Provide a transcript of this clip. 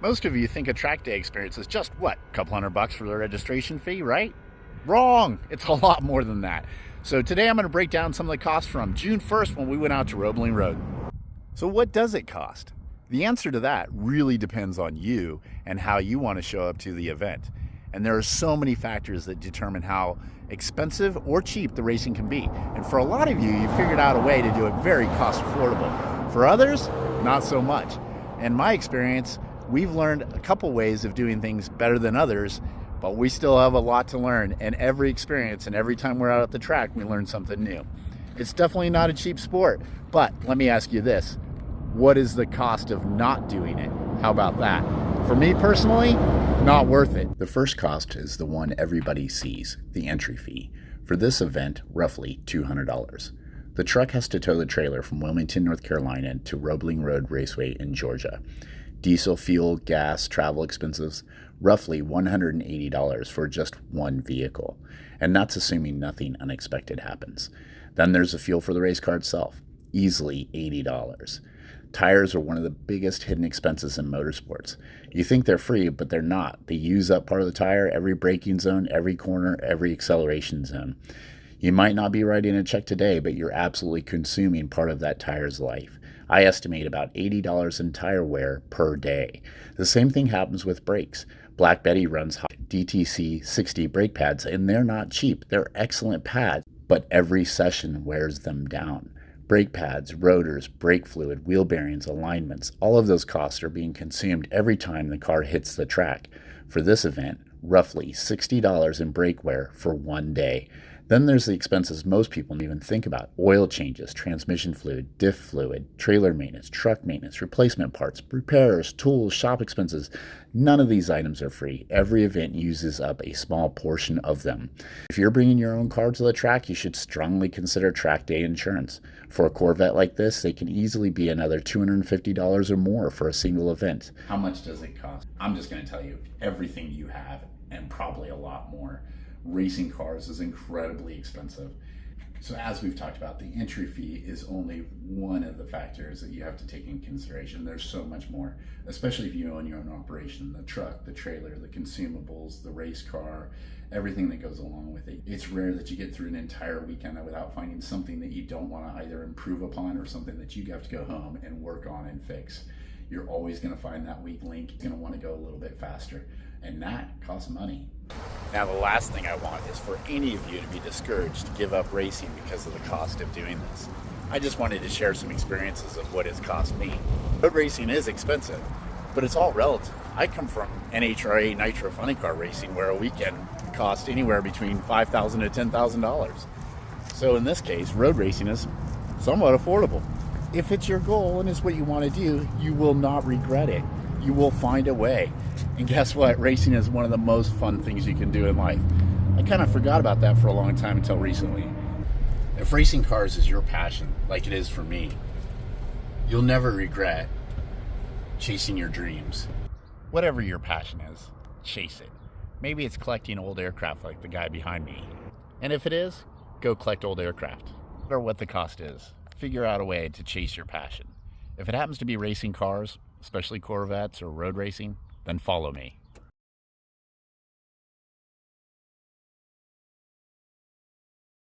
Most of you think a track day experience is just what? A couple $100 for the registration fee, right? Wrong! It's a lot more than that. So today I'm going to break down some of the costs from June 1st when we went out to Roebling Road. So what does it cost? The answer to that really depends on you and how you want to show up to the event. And there are so many factors that determine how expensive or cheap the racing can be. And for a lot of you, you figured out a way to do it very cost affordable. For others, not so much. In my experience, we've learned a couple ways of doing things better than others, but we still have a lot to learn. And every experience and every time we're out at the track, we learn something new. It's definitely not a cheap sport, but let me ask you this. What is the cost of not doing it? How about that? For me personally, not worth it. The first cost is the one everybody sees, the entry fee. For this event, roughly $200. The truck has to tow the trailer from Wilmington, North Carolina to Roebling Road Raceway in Georgia. Diesel, fuel, gas, travel expenses, roughly $180 for just one vehicle. And that's assuming nothing unexpected happens. Then there's the fuel for the race car itself, easily $80. Tires are one of the biggest hidden expenses in motorsports. You think they're free, but they're not. They use up part of the tire, every braking zone, every corner, every acceleration zone. You might not be writing a check today, but you're absolutely consuming part of that tire's life. I estimate about $80 in tire wear per day. The same thing happens with brakes. Black Betty runs DTC 60 brake pads, and they're not cheap. They're excellent pads, but every session wears them down. Brake pads, rotors, brake fluid, wheel bearings, alignments, all of those costs are being consumed every time the car hits the track. For this event, roughly $60 in brake wear for one day. Then there's the expenses most people don't even think about. Oil changes, transmission fluid, diff fluid, trailer maintenance, truck maintenance, replacement parts, repairs, tools, shop expenses. None of these items are free. Every event uses up a small portion of them. If you're bringing your own car to the track, you should strongly consider track day insurance. For a Corvette like this, they can easily be another $250 or more for a single event. How much does it cost? I'm just going to tell you everything you have and probably a lot more. Racing cars is incredibly expensive. So as we've talked about, the entry fee is only one of the factors that you have to take in consideration. There's so much more, especially if you own your own operation, the truck, the trailer, the consumables, the race car, everything that goes along with it. It's rare that you get through an entire weekend without finding something that you don't want to either improve upon or something that you have to go home and work on and fix. You're always going to find that weak link. You're going to want to go a little bit faster, and that costs money. Now, the last thing I want is for any of you to be discouraged to give up racing because of the cost of doing this. I just wanted to share some experiences of what it's cost me. Road racing is expensive, but it's all relative. I come from NHRA Nitro Funny Car Racing, where a weekend costs anywhere between $5,000 to $10,000. So in this case, road racing is somewhat affordable. If it's your goal and it's what you want to do, you will not regret it. You will find a way. And guess what? Racing is one of the most fun things you can do in life. I kind of forgot about that for a long time until recently. If racing cars is your passion, like it is for me, you'll never regret chasing your dreams. Whatever your passion is, chase it. Maybe it's collecting old aircraft like the guy behind me. And if it is, go collect old aircraft. No matter what the cost is, figure out a way to chase your passion. If it happens to be racing cars, especially Corvettes or road racing, then follow me.